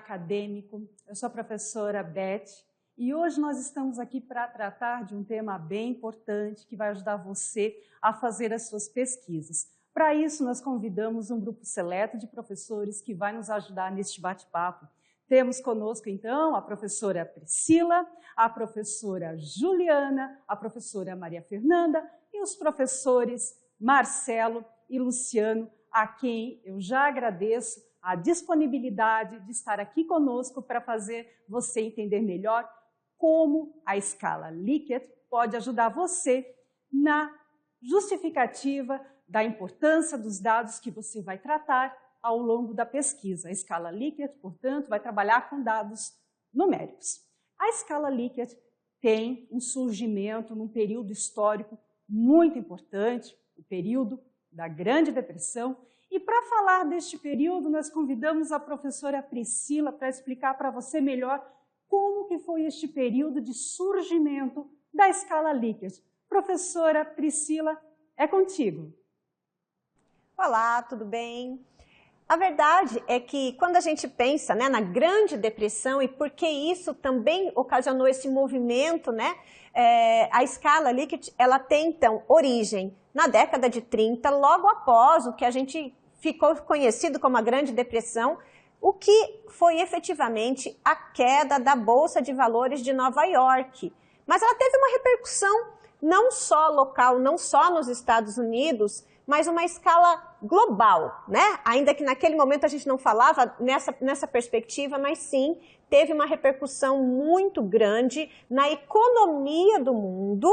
acadêmico. Eu sou a professora Beth e hoje nós estamos aqui para tratar de um tema bem importante que vai ajudar você a fazer as suas pesquisas. Para isso, nós convidamos um grupo seleto de professores que vai nos ajudar neste bate-papo. Temos conosco, então, a professora Priscila, a professora Juliana, a professora Maria Fernanda e os professores Marcelo e Luciano, a quem eu já agradeço a disponibilidade de estar aqui conosco para fazer você entender melhor como a escala Likert pode ajudar você na justificativa da importância dos dados que você vai tratar ao longo da pesquisa. A escala Likert, portanto, vai trabalhar com dados numéricos. A escala Likert tem um surgimento num período histórico muito importante, o período da Grande Depressão. E para falar deste período, nós convidamos a professora Priscila para explicar para você melhor como que foi este período de surgimento da escala Likert. Professora Priscila, é contigo. Olá, tudo bem? A verdade é que quando a gente pensa, né, na Grande Depressão e por que isso também ocasionou esse movimento, né, a escala Likert, ela tem então origem na década de 30, logo após o que a gente ficou conhecido como a Grande Depressão, o que foi efetivamente a queda da Bolsa de Valores de Nova York. Mas ela teve uma repercussão não só local, não só nos Estados Unidos, mas uma escala global, né? Ainda que naquele momento a gente não falava nessa perspectiva, mas sim teve uma repercussão muito grande na economia do mundo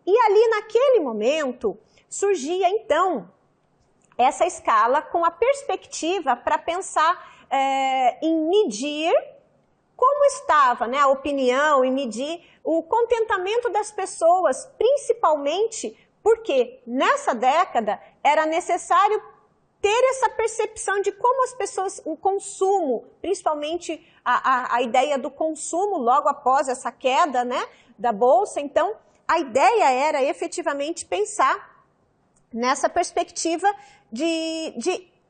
e ali naquele momento surgia então essa escala com a perspectiva para pensar em medir como estava, né, a opinião e medir o contentamento das pessoas, principalmente porque nessa década era necessário ter essa percepção de como as pessoas, o consumo, principalmente a ideia do consumo logo após essa queda, né, da Bolsa. Então, a ideia era efetivamente pensar nessa perspectiva de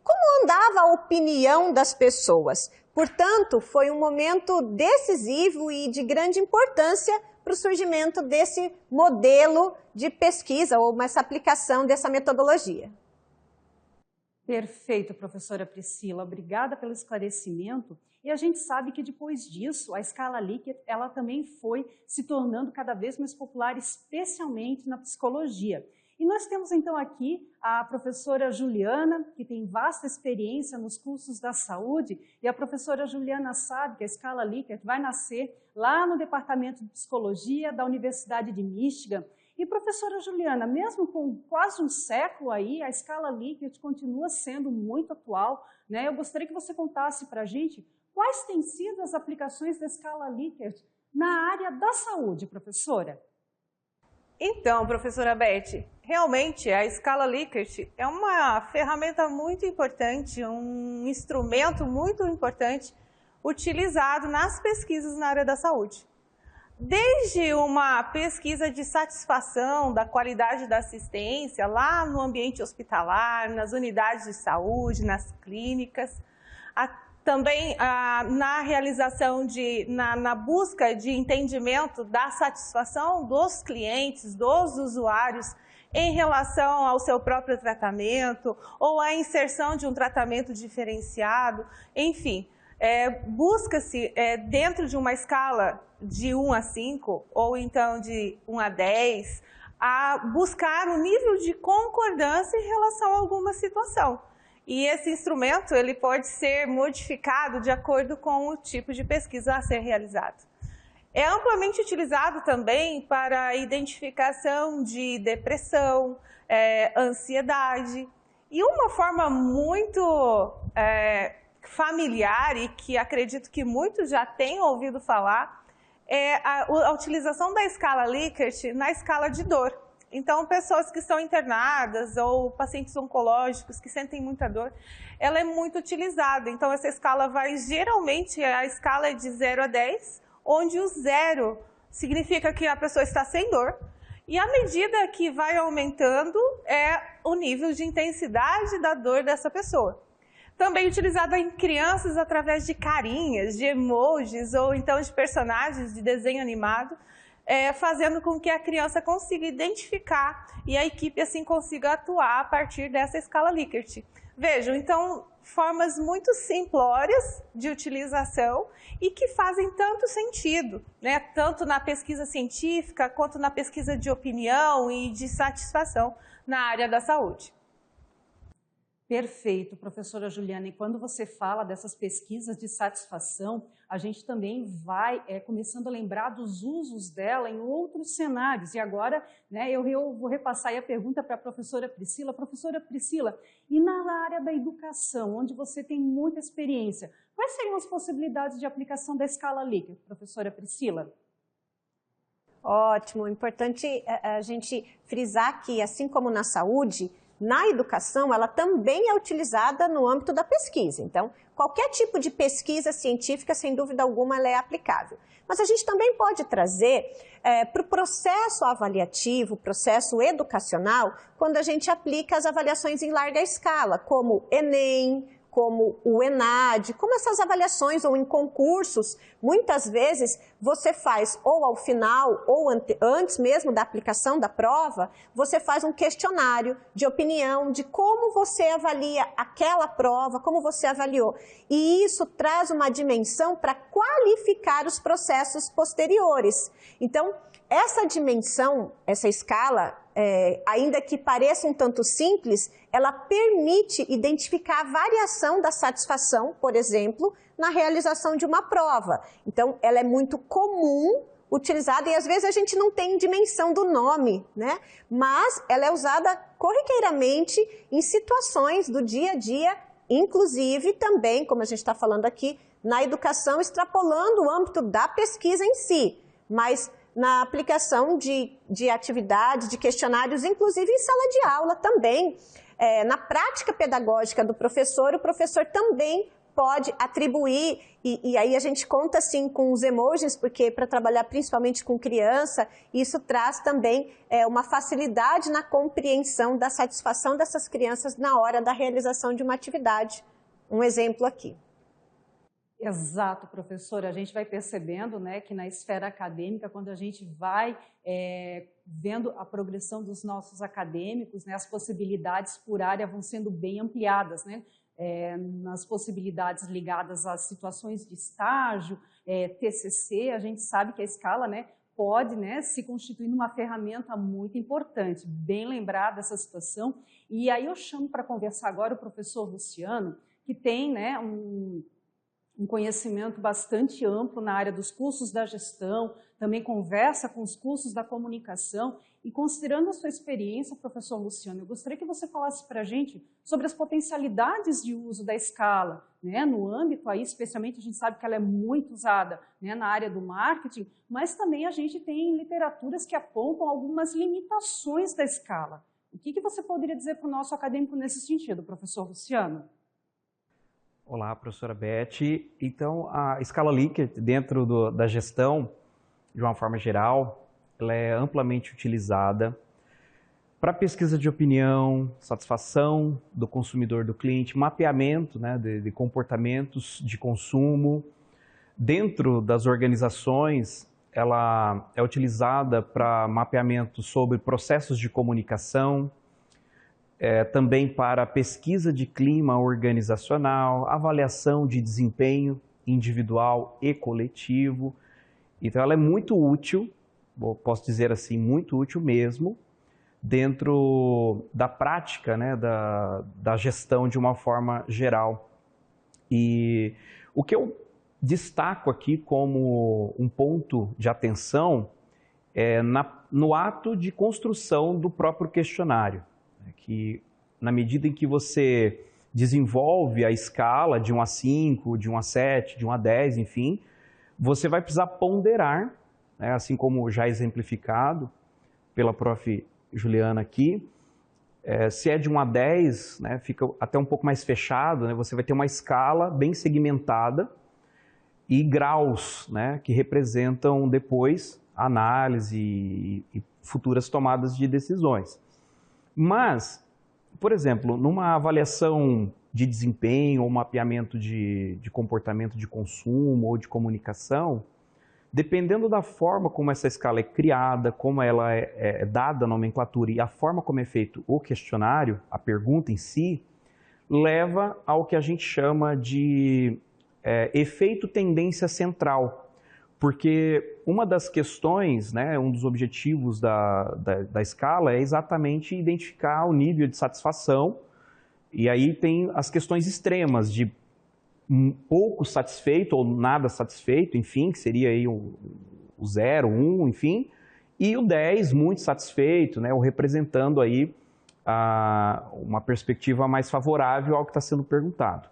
como andava a opinião das pessoas. Portanto, foi um momento decisivo e de grande importância para o surgimento desse modelo de pesquisa ou essa aplicação dessa metodologia. Perfeito, professora Priscila. Obrigada pelo esclarecimento. E a gente sabe que depois disso, a escala Likert, ela também foi se tornando cada vez mais popular, especialmente na psicologia. E nós temos então aqui a professora Juliana, que tem vasta experiência nos cursos da saúde, e a professora Juliana sabe que a escala Likert vai nascer lá no Departamento de Psicologia da Universidade de Michigan. E professora Juliana, mesmo com quase um século aí, a escala Likert continua sendo muito atual, né? Eu gostaria que você contasse para a gente quais têm sido as aplicações da escala Likert na área da saúde, professora. Então, professora Beth, realmente a escala Likert é uma ferramenta muito importante, um instrumento muito importante utilizado nas pesquisas na área da saúde. Desde uma pesquisa de satisfação da qualidade da assistência lá no ambiente hospitalar, nas unidades de saúde, nas clínicas, também na realização na busca de entendimento da satisfação dos clientes, dos usuários em relação ao seu próprio tratamento ou a inserção de um tratamento diferenciado, enfim, busca-se dentro de uma escala de 1 a 5 ou então de 1 a 10 a buscar um nível de concordância em relação a alguma situação. E esse instrumento ele pode ser modificado de acordo com o tipo de pesquisa a ser realizado. É amplamente utilizado também para a identificação de depressão, ansiedade. E uma forma muito familiar e que acredito que muitos já tenham ouvido falar é a utilização da escala Likert na escala de dor. Então, pessoas que estão internadas ou pacientes oncológicos que sentem muita dor, ela é muito utilizada. Então, essa escala vai, geralmente, a escala é de 0 a 10, onde o 0 significa que a pessoa está sem dor. E à medida que vai aumentando, é o nível de intensidade da dor dessa pessoa. também utilizada em crianças através de carinhas, de emojis ou então de personagens de desenho animado, fazendo com que a criança consiga identificar e a equipe assim consiga atuar a partir dessa escala Likert. Vejam, então, formas muito simplórias de utilização e que fazem tanto sentido, né? Tanto na pesquisa científica quanto na pesquisa de opinião e de satisfação na área da saúde. Perfeito, professora Juliana. E quando você fala dessas pesquisas de satisfação, a gente também vai começando a lembrar dos usos dela em outros cenários. E agora, né, eu vou repassar aí a pergunta para a professora Priscila. Professora Priscila, e na área da educação, onde você tem muita experiência, quais seriam as possibilidades de aplicação da escala Likert, professora Priscila? Ótimo, importante a gente frisar que, assim como na saúde, na educação, ela também é utilizada no âmbito da pesquisa. Então, qualquer tipo de pesquisa científica, sem dúvida alguma, ela é aplicável. Mas a gente também pode trazer para o processo avaliativo, processo educacional, quando a gente aplica as avaliações em larga escala, como Enem, como o ENAD, como essas avaliações ou em concursos, muitas vezes você faz ou ao final ou antes mesmo da aplicação da prova, você faz um questionário de opinião de como você avalia aquela prova, como você avaliou. E isso traz uma dimensão para qualificar os processos posteriores. Então, essa dimensão, essa escala, ainda que pareça um tanto simples, ela permite identificar a variação da satisfação, por exemplo, na realização de uma prova. Então, ela é muito comum, utilizada, e às vezes a gente não tem dimensão do nome, né? Mas ela é usada corriqueiramente em situações do dia a dia, inclusive também, como a gente está falando aqui, na educação, extrapolando o âmbito da pesquisa em si, mas na aplicação de atividades, de questionários, inclusive em sala de aula também. Na prática pedagógica do professor, o professor também pode atribuir, e aí a gente conta assim com os emojis, porque para trabalhar principalmente com criança, isso traz também uma facilidade na compreensão da satisfação dessas crianças na hora da realização de uma atividade. Um exemplo aqui. Exato, professora. A gente vai percebendo, né, que na esfera acadêmica, quando a gente vai vendo a progressão dos nossos acadêmicos, né, as possibilidades por área vão sendo bem ampliadas, né, nas possibilidades ligadas às situações de estágio, TCC, a gente sabe que a escala, né, pode, né, se constituir numa ferramenta muito importante, bem lembrada essa situação. E aí eu chamo para conversar agora o professor Luciano, que tem, né, um conhecimento bastante amplo na área dos cursos da gestão, também conversa com os cursos da comunicação. E considerando a sua experiência, professor Luciano, eu gostaria que você falasse para a gente sobre as potencialidades de uso da escala, né, no âmbito aí, especialmente a gente sabe que ela é muito usada, né, na área do marketing, mas também a gente tem literaturas que apontam algumas limitações da escala. O que você poderia dizer para o nosso acadêmico nesse sentido, professor Luciano? Olá, professora Beth. Então, a escala Likert, dentro da gestão, de uma forma geral, ela é amplamente utilizada para pesquisa de opinião, satisfação do consumidor, do cliente, mapeamento, né, de comportamentos de consumo. Dentro das organizações, ela é utilizada para mapeamento sobre processos de comunicação, também para pesquisa de clima organizacional, avaliação de desempenho individual e coletivo. Então, ela é muito útil, posso dizer assim, muito útil mesmo, dentro da prática, né, da gestão de uma forma geral. E o que eu destaco aqui como um ponto de atenção é no ato de construção do próprio questionário, que na medida em que você desenvolve a escala de 1 a 5, de 1 a 7, de 1 a 10, enfim, você vai precisar ponderar, né, assim como já exemplificado pela prof. Juliana aqui, se é de 1 a 10, né, fica até um pouco mais fechado, né, você vai ter uma escala bem segmentada e graus, né, que representam depois a análise e futuras tomadas de decisões. Mas, por exemplo, numa avaliação de desempenho ou mapeamento de comportamento de consumo ou de comunicação, dependendo da forma como essa escala é criada, como ela é dada a nomenclatura e a forma como é feito o questionário, a pergunta em si, leva ao que a gente chama de efeito tendência central. Porque uma das questões, né, um dos objetivos da escala é exatamente identificar o nível de satisfação, e aí tem as questões extremas de pouco satisfeito ou nada satisfeito, enfim, que seria aí o 0, 1, enfim, e o 10, muito satisfeito, né, ou representando aí uma perspectiva mais favorável ao que está sendo perguntado.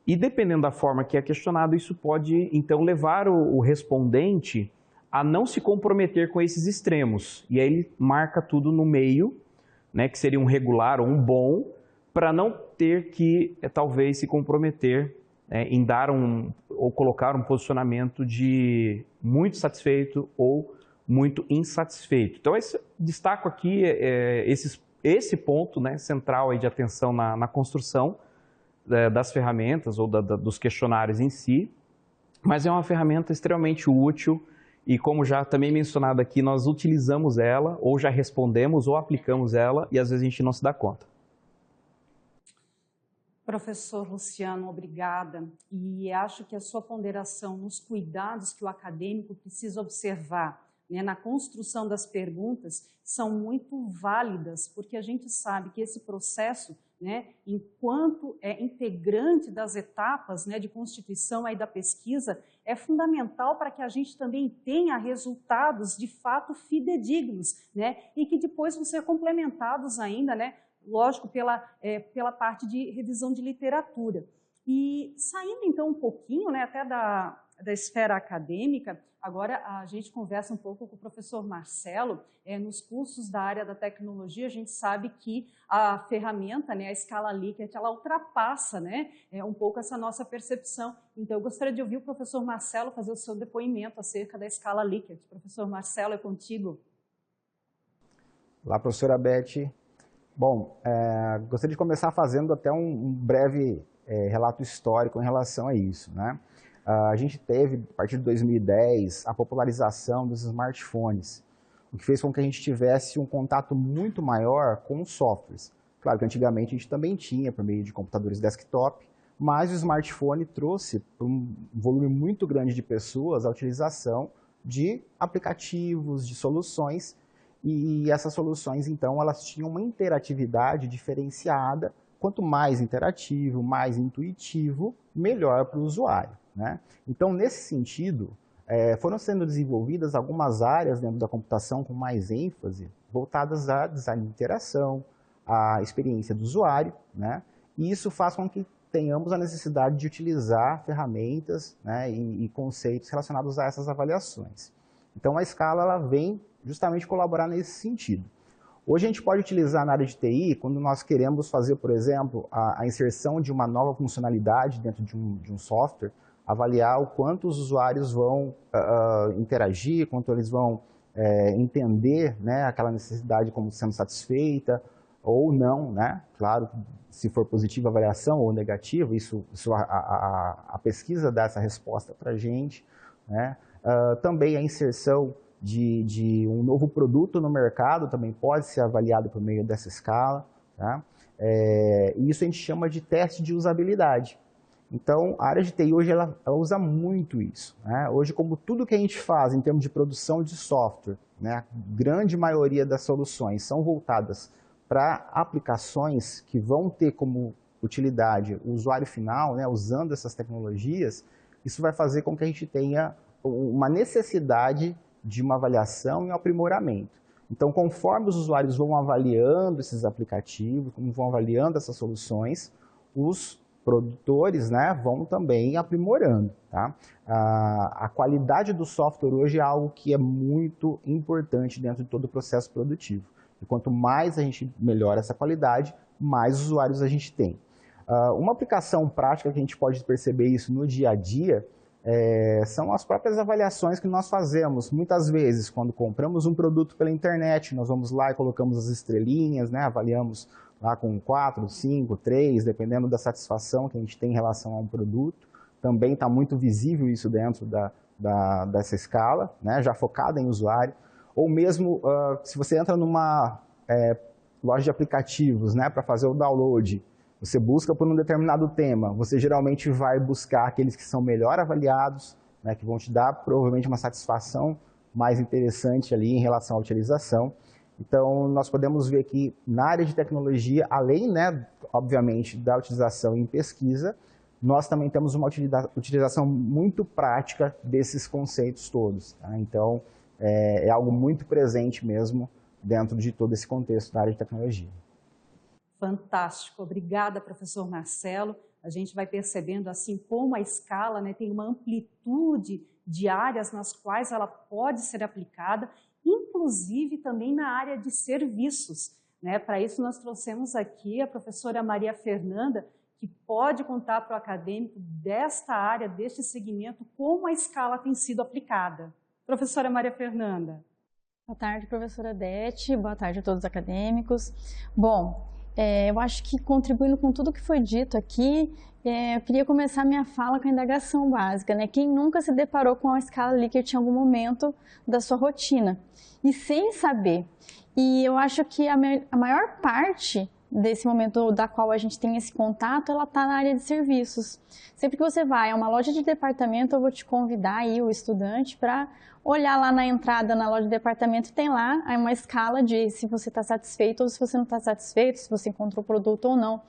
E dependendo da forma que é questionado, isso pode, então, levar o respondente a não se comprometer com esses extremos. E aí ele marca tudo no meio, né, que seria um regular ou um bom, para não ter que, talvez, se comprometer em dar ou colocar um posicionamento de muito satisfeito ou muito insatisfeito. Então, destaco aqui esse ponto, né, central aí de atenção na construção das ferramentas ou dos questionários em si, mas é uma ferramenta extremamente útil e, como já também mencionado aqui, nós utilizamos ela, ou já respondemos, ou aplicamos ela, e às vezes a gente não se dá conta. Professor Luciano, obrigada. E acho que a sua ponderação nos cuidados que o acadêmico precisa observar, né, na construção das perguntas, são muito válidas, porque a gente sabe que esse processo, né, enquanto é integrante das etapas, né, de constituição aí da pesquisa, é fundamental para que a gente também tenha resultados de fato fidedignos, né, e que depois vão ser complementados ainda, né, lógico, pela parte de revisão de literatura. E saindo então um pouquinho, né, até da esfera acadêmica, agora a gente conversa um pouco com o professor Marcelo. Nos cursos da área da tecnologia, a gente sabe que a ferramenta, né, a escala Likert, ela ultrapassa, né, um pouco essa nossa percepção. Então, eu gostaria de ouvir o professor Marcelo fazer o seu depoimento acerca da escala Likert. Professor Marcelo, é contigo. Olá, professora Beth. Bom, gostaria de começar fazendo até um breve relato histórico em relação a isso, né? A gente teve, a partir de 2010, a popularização dos smartphones, o que fez com que a gente tivesse um contato muito maior com os softwares. Claro que antigamente a gente também tinha por meio de computadores desktop, mas o smartphone trouxe para um volume muito grande de pessoas a utilização de aplicativos, de soluções, e essas soluções, então, elas tinham uma interatividade diferenciada. Quanto mais interativo, mais intuitivo, melhor para o usuário, né? Então, nesse sentido, foram sendo desenvolvidas algumas áreas dentro da computação com mais ênfase, voltadas a design de interação, a experiência do usuário, né? E isso faz com que tenhamos a necessidade de utilizar ferramentas, né, e conceitos relacionados a essas avaliações. Então, a escala ela vem justamente colaborar nesse sentido. Hoje a gente pode utilizar na área de TI, quando nós queremos fazer, por exemplo, a inserção de uma nova funcionalidade dentro de um software, avaliar o quanto os usuários vão interagir, quanto eles vão entender, né, aquela necessidade como sendo satisfeita ou não, né? Claro, se for positiva a avaliação ou negativa, a pesquisa dá essa resposta para a gente, né? Também a inserção de um novo produto no mercado também pode ser avaliado por meio dessa escala, tá? E isso a gente chama de teste de usabilidade. Então, a área de TI hoje ela usa muito isso, né? Hoje, como tudo que a gente faz em termos de produção de software, né, a grande maioria das soluções são voltadas para aplicações que vão ter como utilidade o usuário final, né, usando essas tecnologias, isso vai fazer com que a gente tenha uma necessidade de uma avaliação e um aprimoramento. Então, conforme os usuários vão avaliando esses aplicativos, como vão avaliando essas soluções, os produtores, né, vão também aprimorando, tá? A qualidade do software hoje é algo que é muito importante dentro de todo o processo produtivo. E quanto mais a gente melhora essa qualidade, mais usuários a gente tem. Uma aplicação prática que a gente pode perceber isso no dia a dia são as próprias avaliações que nós fazemos. Muitas vezes, quando compramos um produto pela internet, nós vamos lá e colocamos as estrelinhas, né, avaliamos lá com 4, 5, 3, dependendo da satisfação que a gente tem em relação a um produto. Também está muito visível isso dentro dessa escala, né, já focada em usuário. Ou mesmo se você entra numa loja de aplicativos, né, para fazer o download, você busca por um determinado tema, você geralmente vai buscar aqueles que são melhor avaliados, né, que vão te dar provavelmente uma satisfação mais interessante ali em relação à utilização. Então, nós podemos ver que na área de tecnologia, além, né, obviamente, da utilização em pesquisa, nós também temos uma utilização muito prática desses conceitos todos. Tá? Então, é algo muito presente mesmo dentro de todo esse contexto da área de tecnologia. Fantástico. Obrigada, professor Marcelo. A gente vai percebendo assim como a escala, né, tem uma amplitude de áreas nas quais ela pode ser aplicada, inclusive também na área de serviços, né? Para isso nós trouxemos aqui a professora Maria Fernanda, que pode contar para o acadêmico desta área, deste segmento, como a escala tem sido aplicada. Professora Maria Fernanda. Boa tarde, professora Beth. Boa tarde a todos os acadêmicos. Bom, eu acho que contribuindo com tudo que foi dito aqui, eu queria começar minha fala com a indagação básica, né? Quem nunca se deparou com a escala Likert em algum momento da sua rotina? E sem saber. E eu acho que a maior parte desse momento da qual a gente tem esse contato, ela está na área de serviços. Sempre que você vai a uma loja de departamento, eu vou te convidar aí, o estudante, para olhar lá na entrada na loja de departamento, tem lá uma escala de se você está satisfeito ou se você não está satisfeito, se você encontrou o produto ou não.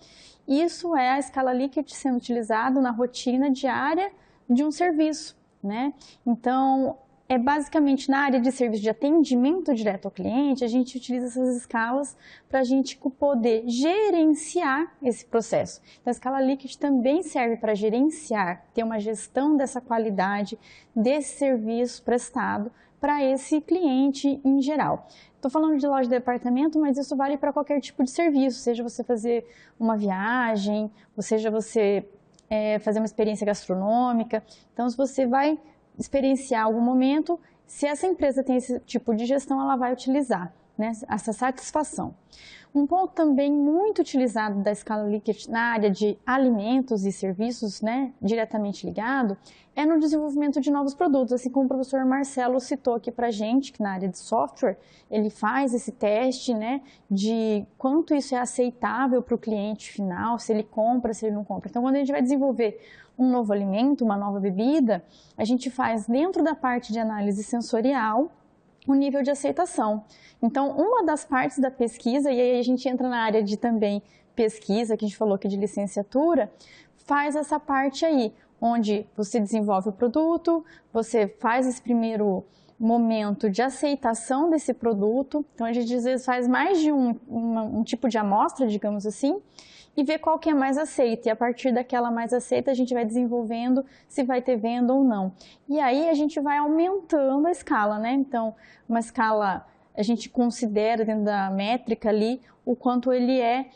Isso é a escala Likert sendo utilizado na rotina diária de um serviço, né? Então, basicamente na área de serviço de atendimento direto ao cliente, a gente utiliza essas escalas para a gente poder gerenciar esse processo. Então, a escala Likert também serve para gerenciar, ter uma gestão dessa qualidade, desse serviço prestado para esse cliente em geral. Estou falando de loja de departamento, mas isso vale para qualquer tipo de serviço, seja você fazer uma viagem, ou seja você fazer uma experiência gastronômica. Então, se você vai experienciar algum momento, se essa empresa tem esse tipo de gestão, ela vai utilizar, né, essa satisfação. Um ponto também muito utilizado da escala Likert na área de alimentos e serviços, né, diretamente ligado, é no desenvolvimento de novos produtos, assim como o professor Marcelo citou aqui para a gente, que na área de software, ele faz esse teste, né, de quanto isso é aceitável para o cliente final, se ele compra, se ele não compra. Então, quando a gente vai desenvolver um novo alimento, uma nova bebida, a gente faz dentro da parte de análise sensorial o nível de aceitação. Então, uma das partes da pesquisa, e aí a gente entra na área de também pesquisa, que a gente falou aqui de licenciatura, faz essa parte aí, onde você desenvolve o produto, você faz esse primeiro momento de aceitação desse produto, então a gente às vezes faz mais de um tipo de amostra, digamos assim, e ver qual que é mais aceita, e a partir daquela mais aceita a gente vai desenvolvendo se vai ter venda ou não. E aí a gente vai aumentando a escala, né? Então, uma escala, a gente considera dentro da métrica ali o quanto ele é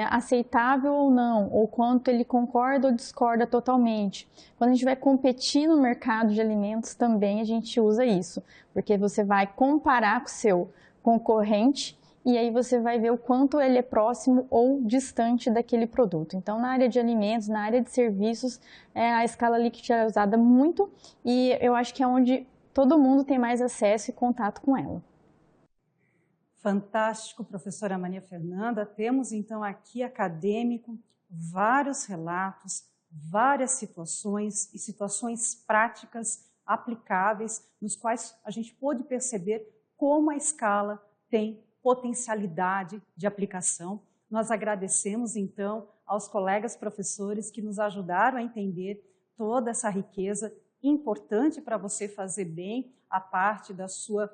aceitável ou não, ou quanto ele concorda ou discorda totalmente. Quando a gente vai competir no mercado de alimentos também a gente usa isso, porque você vai comparar com o seu concorrente e aí você vai ver o quanto ele é próximo ou distante daquele produto. Então, na área de alimentos, na área de serviços, a escala Likert é usada muito e eu acho que é onde todo mundo tem mais acesso e contato com ela. Fantástico, professora Maria Fernanda. Temos então aqui acadêmico vários relatos, várias situações e situações práticas aplicáveis nos quais a gente pôde perceber como a escala tem potencialidade de aplicação. Nós agradecemos, então, aos colegas professores que nos ajudaram a entender toda essa riqueza importante para você fazer bem a parte da sua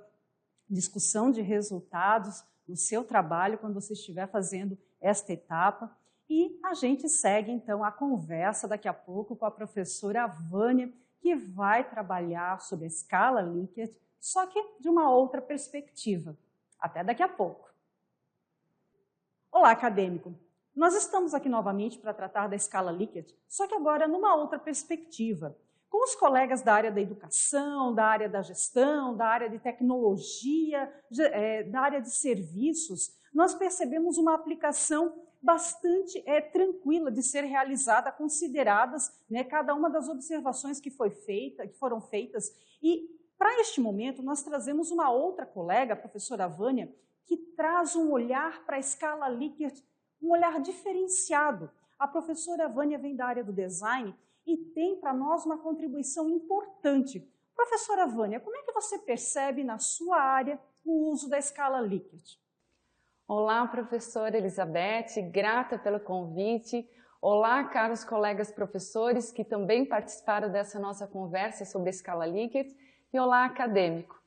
discussão de resultados no seu trabalho quando você estiver fazendo esta etapa. E a gente segue, então, a conversa daqui a pouco com a professora Vânia, que vai trabalhar sobre a escala Likert, só que de uma outra perspectiva. Até daqui a pouco. Olá, acadêmico! Nós estamos aqui novamente para tratar da escala Likert, só que agora numa outra perspectiva. Com os colegas da área da educação, da área da gestão, da área de tecnologia, da área de serviços, nós percebemos uma aplicação bastante tranquila de ser realizada, consideradas, né, cada uma das observações que foram feitas. E, para este momento, nós trazemos uma outra colega, a professora Vânia, que traz um olhar para a escala Likert, um olhar diferenciado. A professora Vânia vem da área do design e tem para nós uma contribuição importante. Professora Vânia, como é que você percebe na sua área o uso da escala Likert? Olá, professora Elizabeth, grata pelo convite. Olá, caros colegas professores que também participaram dessa nossa conversa sobre a escala Likert. E olá, acadêmico.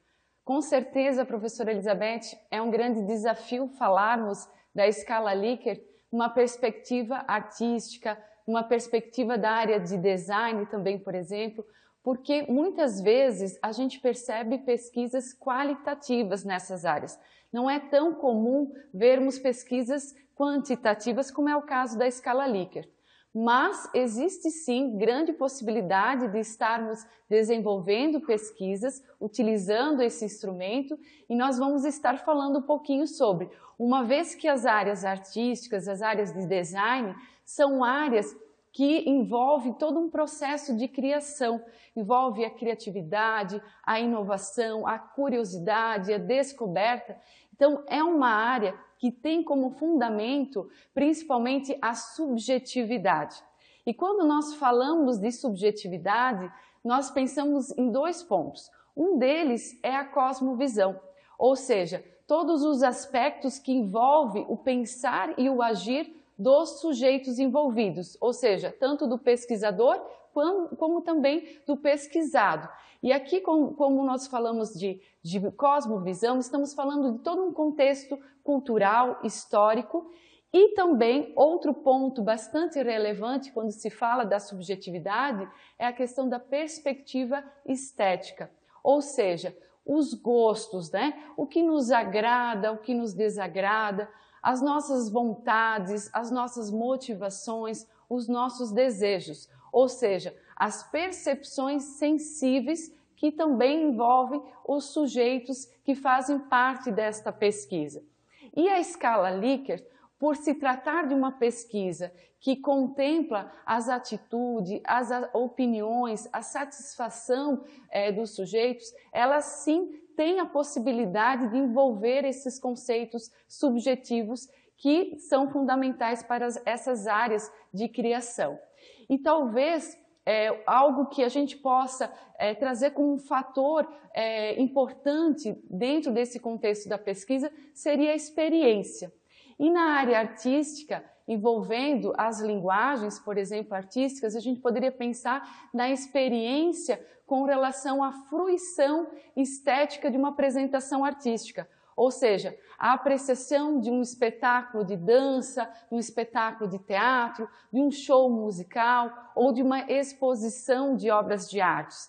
Com certeza, professora Elizabeth, é um grande desafio falarmos da escala Likert numa perspectiva artística, numa perspectiva da área de design também, por exemplo, porque muitas vezes a gente percebe pesquisas qualitativas nessas áreas. Não é tão comum vermos pesquisas quantitativas, como é o caso da escala Likert. Mas existe sim grande possibilidade de estarmos desenvolvendo pesquisas, utilizando esse instrumento, e nós vamos estar falando um pouquinho sobre, uma vez que as áreas artísticas, as áreas de design, são áreas que envolvem todo um processo de criação, envolve a criatividade, a inovação, a curiosidade, a descoberta. Então, é uma área que tem como fundamento, principalmente, a subjetividade. E quando nós falamos de subjetividade, nós pensamos em dois pontos. Um deles é a cosmovisão, ou seja, todos os aspectos que envolvem o pensar e o agir dos sujeitos envolvidos, ou seja, tanto do pesquisador como também do pesquisado. E aqui, como nós falamos de cosmovisão, estamos falando de todo um contexto cultural, histórico, e também outro ponto bastante relevante quando se fala da subjetividade é a questão da perspectiva estética, ou seja, os gostos, né? O que nos agrada, o que nos desagrada, as nossas vontades, as nossas motivações, os nossos desejos, ou seja, as percepções sensíveis que também envolvem os sujeitos que fazem parte desta pesquisa. E a escala Likert, por se tratar de uma pesquisa que contempla as atitudes, as opiniões, a satisfação dos sujeitos, ela sim tem a possibilidade de envolver esses conceitos subjetivos que são fundamentais para essas áreas de criação. E talvez algo que a gente possa trazer como um fator importante dentro desse contexto da pesquisa seria a experiência. E na área artística, envolvendo as linguagens, por exemplo, artísticas, a gente poderia pensar na experiência com relação à fruição estética de uma apresentação artística, ou seja, a apreciação de um espetáculo de dança, de um espetáculo de teatro, de um show musical ou de uma exposição de obras de artes.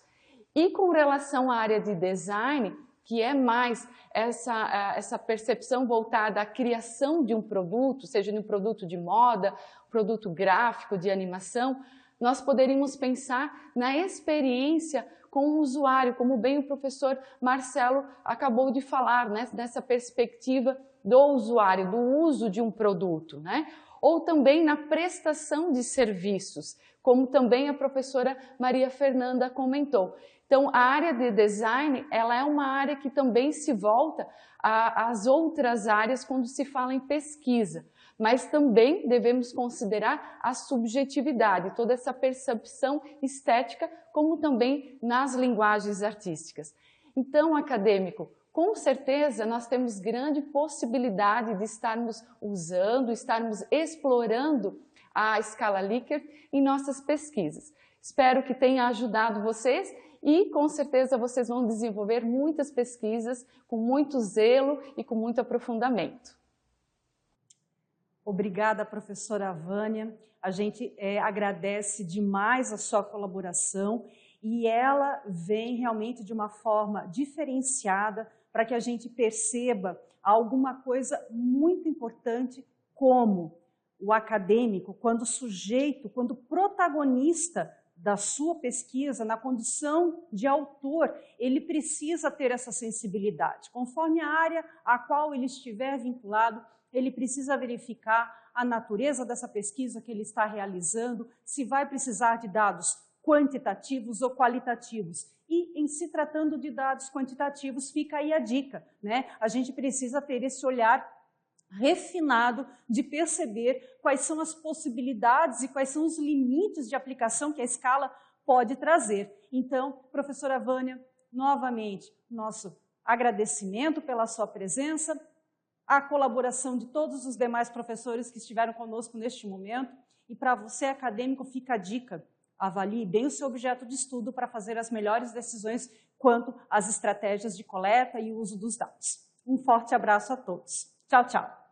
E com relação à área de design, que é mais essa percepção voltada à criação de um produto, seja um produto de moda, produto gráfico, de animação, nós poderíamos pensar na experiência com o usuário, como bem o professor Marcelo acabou de falar, né? Nessa perspectiva do usuário, do uso de um produto, né? Ou também na prestação de serviços, como também a professora Maria Fernanda comentou. Então, a área de design, ela é uma área que também se volta às outras áreas quando se fala em pesquisa, mas também devemos considerar a subjetividade, toda essa percepção estética, como também nas linguagens artísticas. Então, acadêmico, com certeza nós temos grande possibilidade de estarmos usando, estarmos explorando a escala Likert em nossas pesquisas. Espero que tenha ajudado vocês e com certeza vocês vão desenvolver muitas pesquisas com muito zelo e com muito aprofundamento. Obrigada, professora Vânia. A gente agradece demais a sua colaboração e ela vem realmente de uma forma diferenciada para que a gente perceba alguma coisa muito importante, como o acadêmico, quando sujeito, quando protagonista da sua pesquisa, na condição de autor, ele precisa ter essa sensibilidade. Conforme a área a qual ele estiver vinculado, ele precisa verificar a natureza dessa pesquisa que ele está realizando, se vai precisar de dados quantitativos ou qualitativos. E, em se tratando de dados quantitativos, fica aí a dica, né? A gente precisa ter esse olhar refinado de perceber quais são as possibilidades e quais são os limites de aplicação que a escala pode trazer. Então, professora Vânia, novamente, nosso agradecimento pela sua presença, a colaboração de todos os demais professores que estiveram conosco neste momento, e para você, acadêmico, fica a dica: avalie bem o seu objeto de estudo para fazer as melhores decisões quanto às estratégias de coleta e uso dos dados. Um forte abraço a todos. Tchau, tchau.